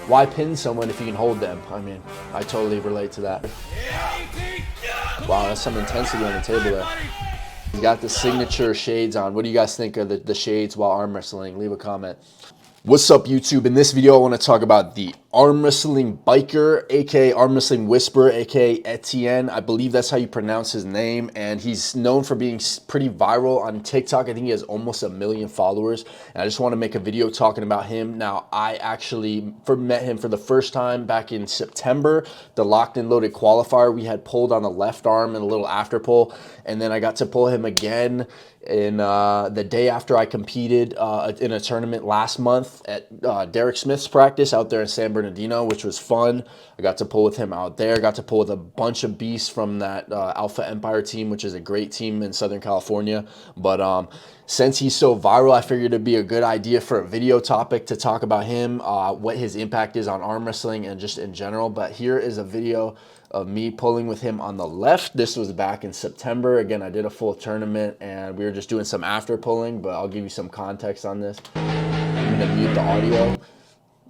Why pin someone if you can hold them? I mean, I totally relate to that. Wow, that's some intensity on the table there. He's got the signature shades on. What do you guys think of the shades while arm wrestling? Leave a comment. What's up, YouTube? In this video, I want to talk about the arm wrestling biker, aka arm wrestling whisperer, aka Etienne. I believe that's how you pronounce his name, and he's known for being pretty viral on TikTok. I think he has almost 1 million followers, and I just want to make a video talking about him. Now, I actually met him for the first time back in September, the locked and loaded qualifier. We had pulled on the left arm and a little after pull, and then I got to pull him again in the day after I competed in a tournament last month at Derek Smith's practice out there in San Bernardino, which was fun. I got to pull with him out there, got to pull with a bunch of beasts from that Alpha Empire team, which is a great team in Southern California. But since he's so viral, I figured it'd be a good idea for a video topic to talk about him, what his impact is on arm wrestling and just in general. But here is a video of me pulling with him on the left. This was back in September. Again, I did a full tournament and we were just doing some after pulling, but I'll give you some context on this. I'm gonna mute the audio,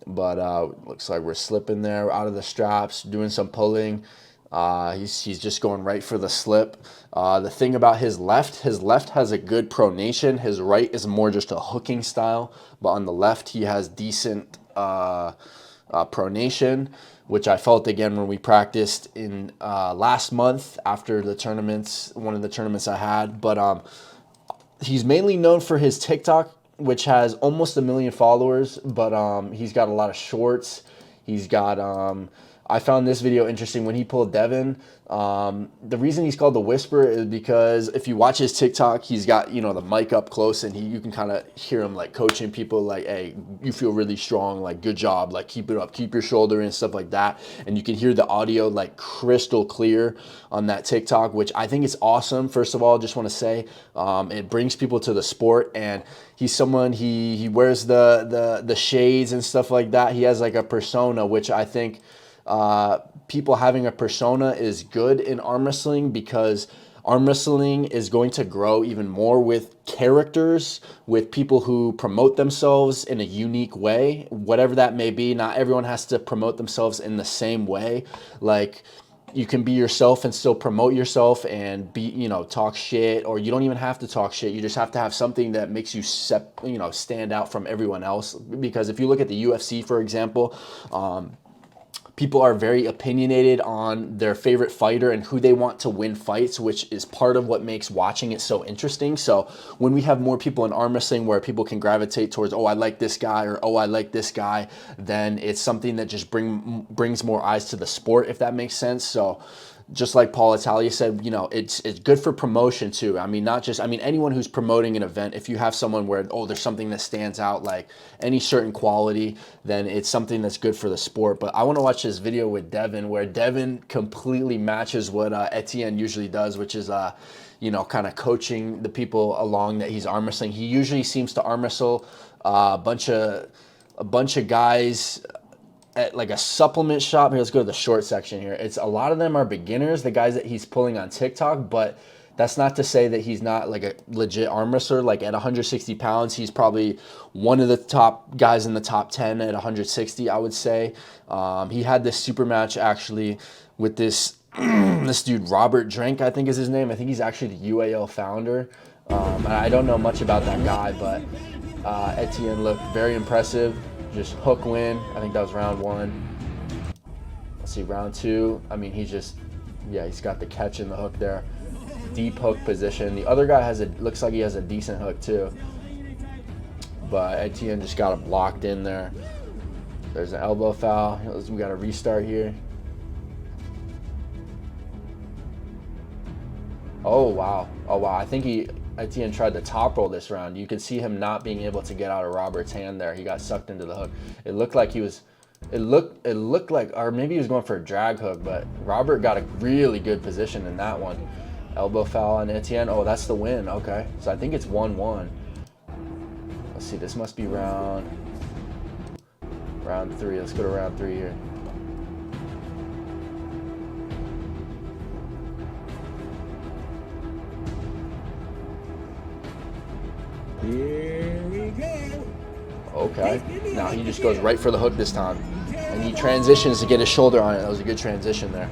but looks like we're slipping there out of the straps, doing some pulling. He's just going right for the slip. The thing about his left has a good pronation. His right is more just a hooking style, but on the left he has decent pronation, which I felt again when we practiced in last month after the tournaments, one of the tournaments I had. But he's mainly known for his TikTok, which has almost 1 million followers, but he's got a lot of shorts. He's got I found this video interesting when he pulled Devin. The reason he's called the Whisperer is because if you watch his TikTok, he's got, you know, the mic up close, and you can kind of hear him like coaching people like, hey, you feel really strong, like good job, like keep it up, keep your shoulder and stuff like that. And you can hear the audio like crystal clear on that TikTok, which I think is awesome. First of all, just want to say it brings people to the sport, and he's someone, he wears the shades and stuff like that. He has like a persona, which I think people having a persona is good in arm wrestling, because arm wrestling is going to grow even more with characters, with people who promote themselves in a unique way, whatever that may be. Not everyone has to promote themselves in the same way. Like, you can be yourself and still promote yourself and be, you know, talk shit, or you don't even have to talk shit. You just have to have something that makes you stand out from everyone else. Because if you look at the UFC, for example, people are very opinionated on their favorite fighter and who they want to win fights, which is part of what makes watching it so interesting. So when we have more people in arm wrestling where people can gravitate towards, oh, I like this guy, or oh, I like this guy, then it's something that just brings more eyes to the sport, if that makes sense. So just like Paul Italia said, you know, it's good for promotion too. I mean, anyone who's promoting an event, if you have someone where, oh, there's something that stands out, like any certain quality, then it's something that's good for the sport. But I want to watch this video with Devin, where Devin completely matches what Etienne usually does, which is, you know, kind of coaching the people along that he's arm wrestling. He usually seems to arm wrestle a bunch of guys at like a supplement shop. Here, let's go to the short section here. It's a lot of them are beginners, the guys that he's pulling on TikTok, but that's not to say that he's not like a legit arm wrestler. Like at 160 pounds, he's probably one of the top guys in the top 10 at 160, I would say. He had this super match actually with this this dude, Robert Drink, I think is his name. I think he's actually the UAL founder. And I don't know much about that guy, but Etienne looked very impressive. Just hook win. I think that was round 1. Let's see, round 2. I mean, he's got the catch in the hook there. Deep hook position. The other guy looks like he has a decent hook too. But Etienne just got him locked in there. There's an elbow foul. We got to restart here. Oh, wow. Oh, wow. I think Etienne tried to top roll this round. You could see him not being able to get out of Robert's hand there. He got sucked into the hook. It looked like it looked like, or maybe he was going for a drag hook, but Robert got a really good position in that one. Elbow foul on Etienne. Oh, that's the win. Okay. So I think it's 1-1. Let's see. This must be round 3. Let's go to round 3 here. Here we go. Okay. Now he just goes right for the hook this time. and he transitions to get his shoulder on it. That was a good transition there.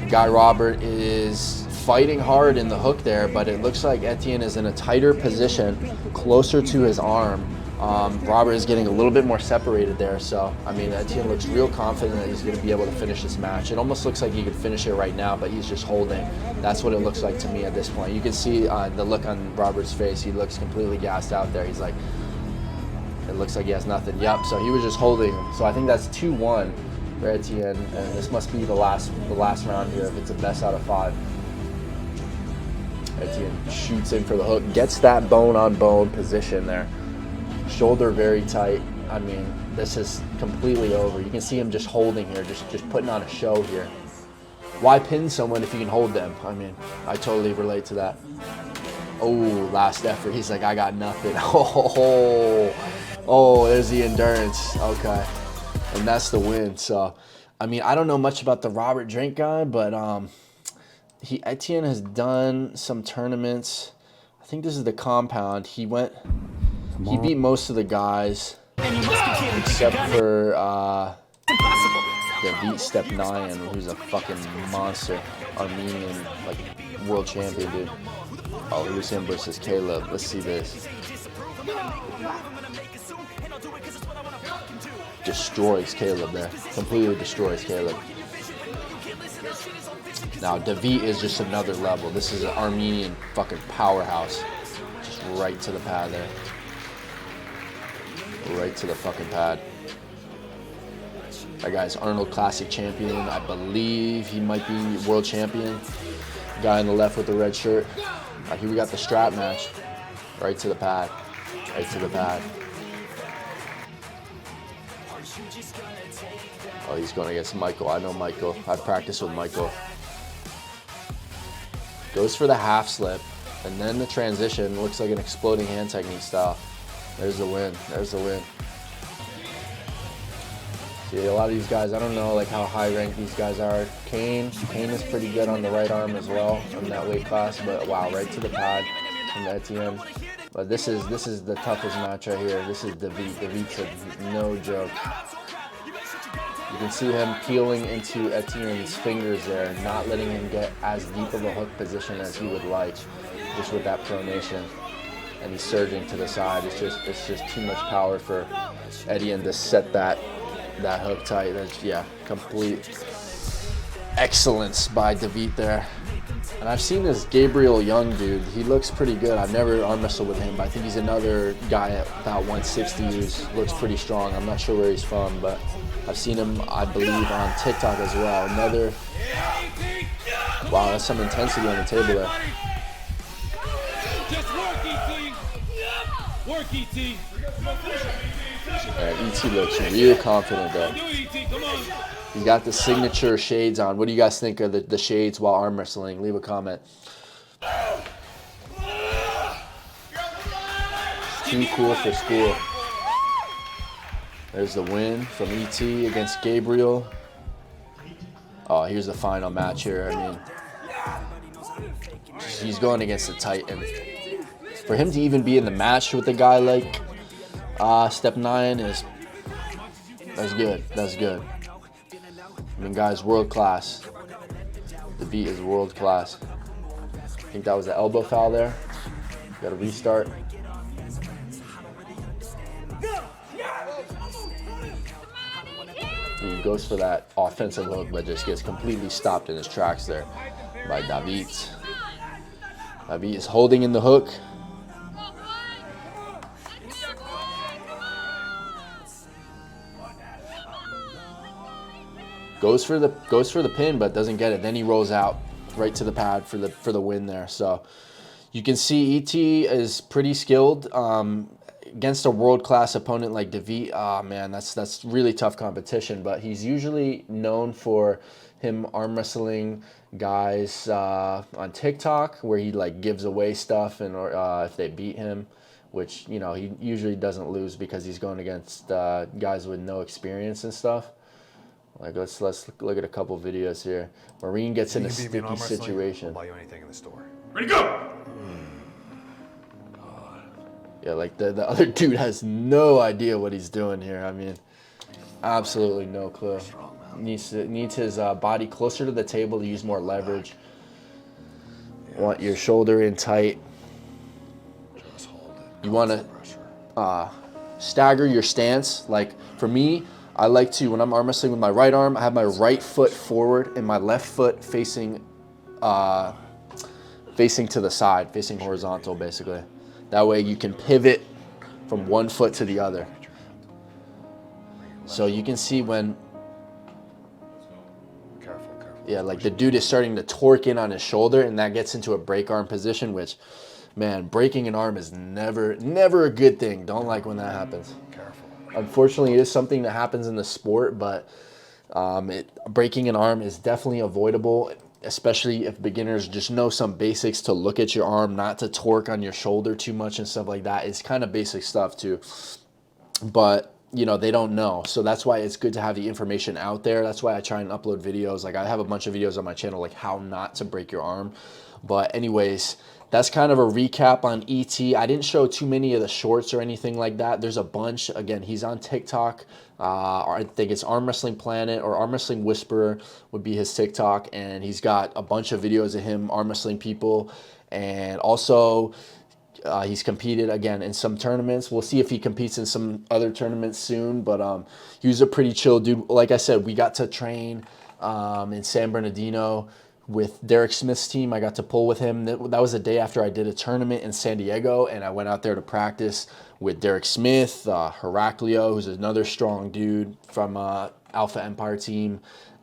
Guy Robert is fighting hard in the hook there, but it looks like Etienne is in a tighter position, closer to his arm. Robert is getting a little bit more separated there, so I mean, Etienne looks real confident that he's going to be able to finish this match. It almost looks like he could finish it right now, but he's just holding. That's what it looks like to me at this point. You can see the look on Robert's face. He looks completely gassed out there. He's like, it looks like he has nothing. Yep, so he was just holding him. So I think that's 2-1 for Etienne, and this must be the last round here if it's a best out of 5. Etienne shoots in for the hook, gets that bone-on-bone position there. Shoulder very tight. I mean, this is completely over. You can see him just holding here, just putting on a show here. Why pin someone if you can hold them? I mean, I totally relate to that. Oh, last effort. He's like, I got nothing. Oh, there's the endurance. Okay. And that's the win. So, I mean, I don't know much about the Robert Drink guy, but Etienne has done some tournaments. I think this is the compound. He beat most of the guys except for David Step 9, who's a fucking monster. Armenian, like, world champion, dude. Oh, here's him versus Caleb. Let's see this. Destroys Caleb there. Completely destroys Caleb. Now, David is just another level. This is an Armenian fucking powerhouse. Just right to the pad there. Right to the fucking pad. That guy's Arnold Classic champion. I believe he might be world champion. Guy on the left with the red shirt. Here we got the strap match. Right to the pad. Right to the pad. Oh, he's going against Michael. I know Michael. I've practiced with Michael. Goes for the half slip. And then the transition. Looks like an exploding hand technique style. There's the win. There's the win. See, a lot of these guys, I don't know like how high ranked these guys are. Kane is pretty good on the right arm as well in that weight class, but wow, right to the pad from Etienne. But this is the toughest match right here. This is David. David's no joke. You can see him peeling into Etienne's fingers there, not letting him get as deep of a hook position as he would like, just with that pronation. And he's surging to the side. It's just too much power for Etienne to set that hook tight. That's, yeah, complete excellence by David there. And I've seen this Gabriel Young dude. He looks pretty good. I've never arm wrestled with him, but I think he's another guy at about 160 who looks pretty strong. I'm not sure where he's from, but I've seen him, I believe, on TikTok as well. Another, wow, that's some intensity on the table there. Work, E.T. E.T. looks real confident there. He's got the signature shades on. What do you guys think of the shades while arm wrestling? Leave a comment. Too cool for school. There's the win from E.T. against Gabriel. Oh, here's the final match here. I mean, he's going against the Titan. For him to even be in the match with a guy like Step 9 that's good. That's good. I mean, guy's world class. The beat is world class. I think that was the elbow foul there. Got to restart. He goes for that offensive hook, but just gets completely stopped in his tracks there by David. David is holding in the hook. Goes for the pin, but doesn't get it. Then he rolls out right to the pad for the win there. So you can see E.T. is pretty skilled against a world-class opponent like David. Ah, man, that's really tough competition. But he's usually known for him arm wrestling guys on TikTok, where he like gives away stuff and or if they beat him, which, you know, he usually doesn't lose because he's going against guys with no experience and stuff. Like, let's look at a couple videos here. Marine gets in a sticky situation. I'll buy you anything in the store. Ready, go! Yeah, like the other dude has no idea what he's doing here. I mean, Absolutely no clue. Needs his body closer to the table to use more leverage. Want your shoulder in tight. You want to stagger your stance. Like for me, I like to, when I'm arm wrestling with my right arm, I have my right foot forward and my left foot facing to the side, facing horizontal basically. That way you can pivot from one foot to the other. So you can see when, yeah, like the dude is starting to torque in on his shoulder, and that gets into a break arm position, which, man, breaking an arm is never a good thing. Don't like when that happens. Unfortunately, it is something that happens in the sport, but breaking an arm is definitely avoidable, especially if beginners just know some basics to look at your arm, not to torque on your shoulder too much and stuff like that. It's kind of basic stuff too. But you know, they don't know, so that's why it's good to have the information out there. That's why I try and upload videos. Like I have a bunch of videos on my channel like how not to break your arm. But anyways, that's kind of a recap on ET. I didn't show too many of the shorts or anything like that. There's a bunch. Again, he's on TikTok. I think it's Arm Wrestling Planet or Arm Wrestling Whisperer would be his TikTok, and he's got a bunch of videos of him arm wrestling people. And also he's competed again in some tournaments. We'll see if he competes in some other tournaments soon, but he was a pretty chill dude. Like I said, we got to train in San Bernardino with Derek Smith's team. I got to pull with him. That was the day after I did a tournament in San Diego, and I went out there to practice with Derek Smith, Heraclio, who's another strong dude from Alpha Empire team,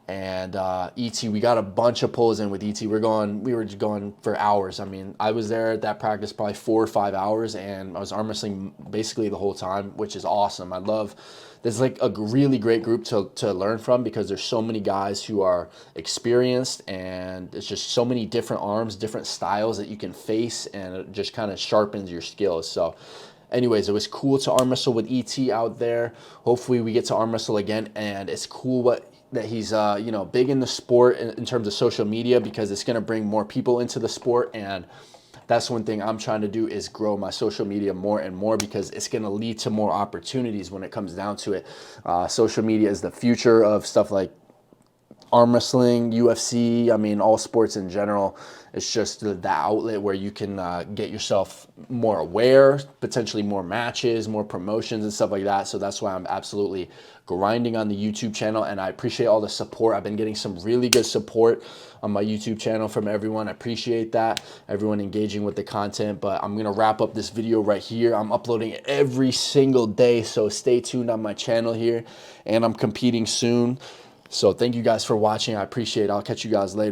and ET. We got a bunch of pulls in with ET. We were just going for hours. I mean, I was there at that practice probably 4 or 5 hours, and I was arm wrestling basically the whole time, which is awesome. I love. There's like a really great group to learn from, because there's so many guys who are experienced, and it's just so many different arms, different styles that you can face, and it just kind of sharpens your skills. So anyways, it was cool to arm wrestle with ET out there. Hopefully we get to arm wrestle again, and it's cool that he's you know, big in the sport in terms of social media, because it's going to bring more people into the sport. And that's one thing I'm trying to do, is grow my social media more and more, because it's going to lead to more opportunities when it comes down to it. Social media is the future of stuff like arm wrestling, UFC, I mean, all sports in general. It's just the outlet where you can get yourself more aware, potentially more matches, more promotions and stuff like that. So that's why I'm absolutely grinding on the YouTube channel, and I appreciate all the support. I've been getting some really good support on my YouTube channel from everyone. I appreciate that, everyone engaging with the content. But I'm going to wrap up this video right here. I'm uploading every single day, so stay tuned on my channel here, and I'm competing soon. So thank you guys for watching. I appreciate it. I'll catch you guys later.